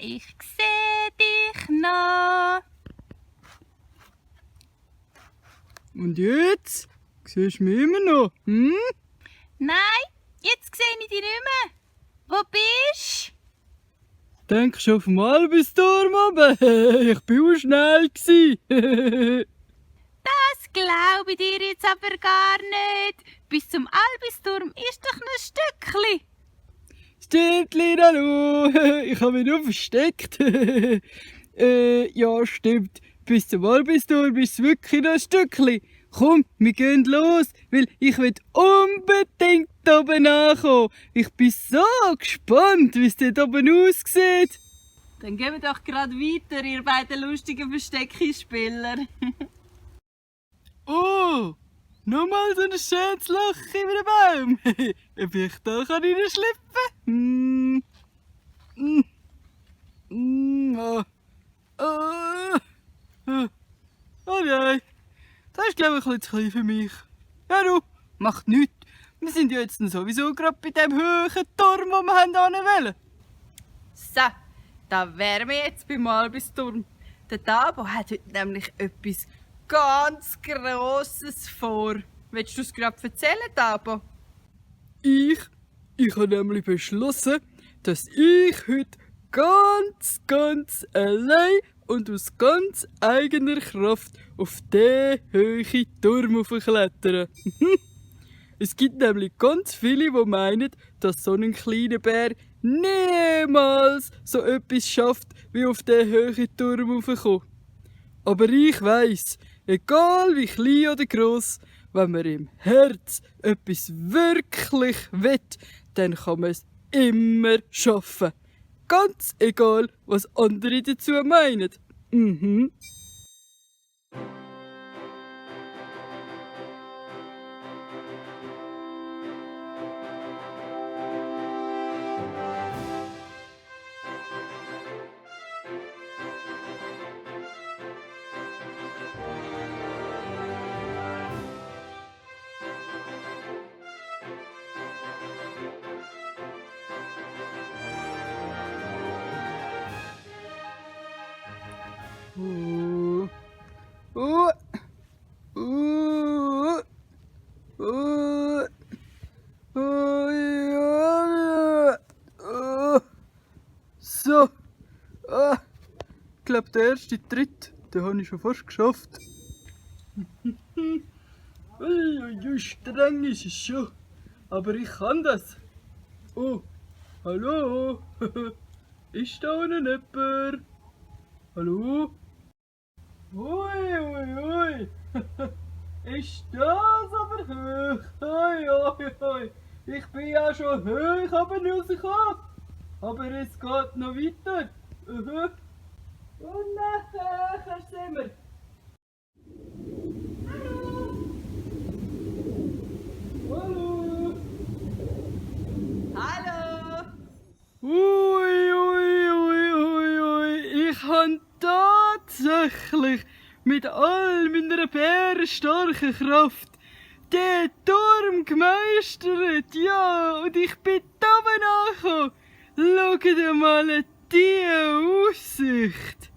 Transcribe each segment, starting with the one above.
ich seh dich noch. Und jetzt? Siehst du mich immer noch? Hm? Nein, jetzt sehe ich dich nicht mehr. Wo bist Denkst du auf den Albisturm oben? Ich war schnell. du? Das glaube ich dir jetzt aber gar nicht. Bis zum Albisturm ist doch noch ein Stückchen. Stimmtli, hallo. Ich habe mich nur versteckt. Ja, stimmt. Bis zum Albisturm ist es wirklich noch ein Stückchen. Komm, wir gehen los, weil ich will unbedingt oben ankommen. Ich bin so gespannt, wie es dort oben aussieht. Dann gehen wir doch gerade weiter, ihr beiden lustigen Versteckspieler. Oh, nochmal so ein schönes Loch in einem Baum. Ob ich da reinschlüpfen kann? Oh nein, das ist glaube ich ein bisschen zu klein für mich. Ja du, macht nichts. Wir sind ja jetzt sowieso gerade bei dem hohen Turm, wo wir hinwollen. So, da wären wir jetzt beim Albisturm. Der Tabo hat heute nämlich etwas ganz Grosses vor. Willst du es gerade erzählen, Tabo? Ich habe nämlich beschlossen, dass ich heute ganz allein und aus ganz eigener Kraft auf den hohen Turm hochklettern. Es gibt nämlich ganz viele, die meinen, dass so ein kleiner Bär niemals so etwas schafft, wie auf den hohen Turm hochkommen. Aber ich weiss, egal wie klein oder gross, wenn man im Herz etwas wirklich will, dann kann man es immer schaffen. Ganz egal, was andere dazu meinen. So, ich glaube, der erste Tritt, den habe ich schon fast geschafft. Ui, streng ist es schon, aber ich kann das. Oh, hallo, ist da unten jemand? Hallo? Ui, ist das aber hoch? Oi. Ich bin ja schon hoch aber rausgekommen. Aber es geht noch weiter. Und nachher sind wir. Hallo. Hallo! Ui. Ich habe tatsächlich mit all meiner bärenstarken Kraft den Turm gemeistert. Ja, und ich bin da oben angekommen. Schau dir mal diese Aussicht.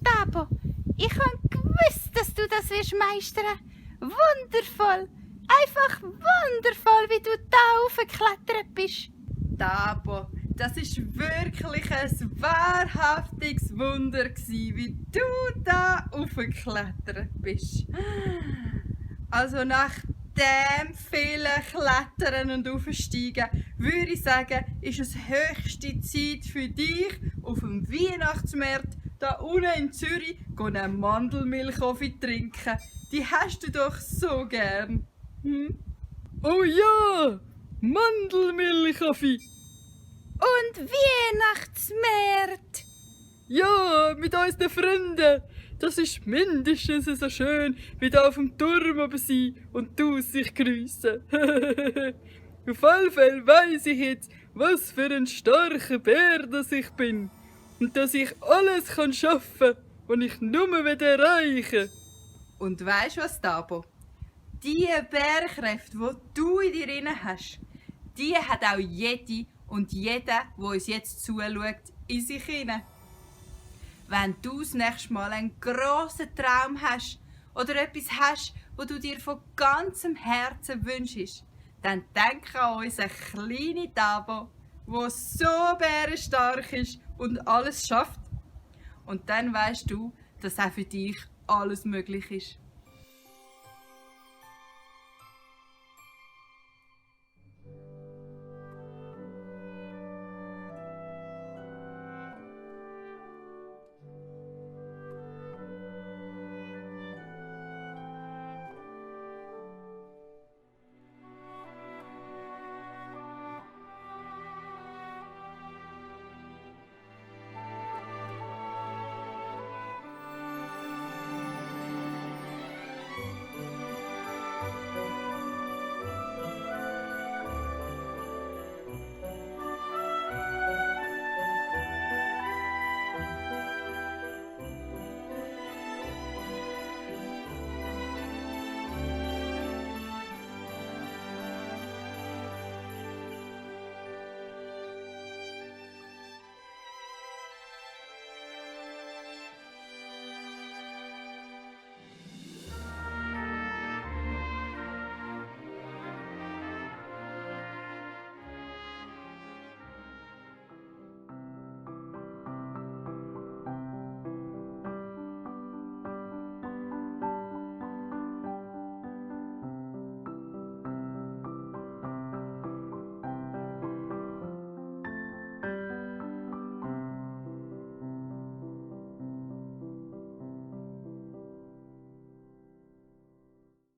Tabo, ich habe gewusst, dass du das wirst meistern. Wundervoll! Einfach wundervoll, wie du da hochgeklettert bist. Tabo, das ist wirklich ein wahrhaftiges Wunder gewesen, wie du da hochgeklettert bist. Also nach dem vielen Klettern und Aufsteigen würde ich sagen, ist es höchste Zeit für dich, auf dem Weihnachtsmarkt da unten in Zürich eine Mandelmilchkaffee trinken. Die hast du doch so gern. Oh ja, Mandelmilchkaffee. Und Weihnachtsmarkt. Ja, mit unseren Freunden. Das ist mindestens so schön, wie da auf dem Turm oben sein und die Aussicht geniessen. Auf alle Fälle weiss ich jetzt, was für ein starker Bär das ich bin. Und dass ich alles schaffen kann, was ich nur erreichen will. Und weisst was, Tabo? Die Bärenkräfte, die du in dir drin hast, die hat auch jede und jeder, der uns jetzt zuschaut, in sich hinein. Wenn du das nächste Mal einen grossen Traum hast oder etwas hast, wo du dir von ganzem Herzen wünschst, dann denk an unseren kleinen Tabo, der so bärenstark ist und alles schafft. Und dann weisst du, dass auch für dich alles möglich ist.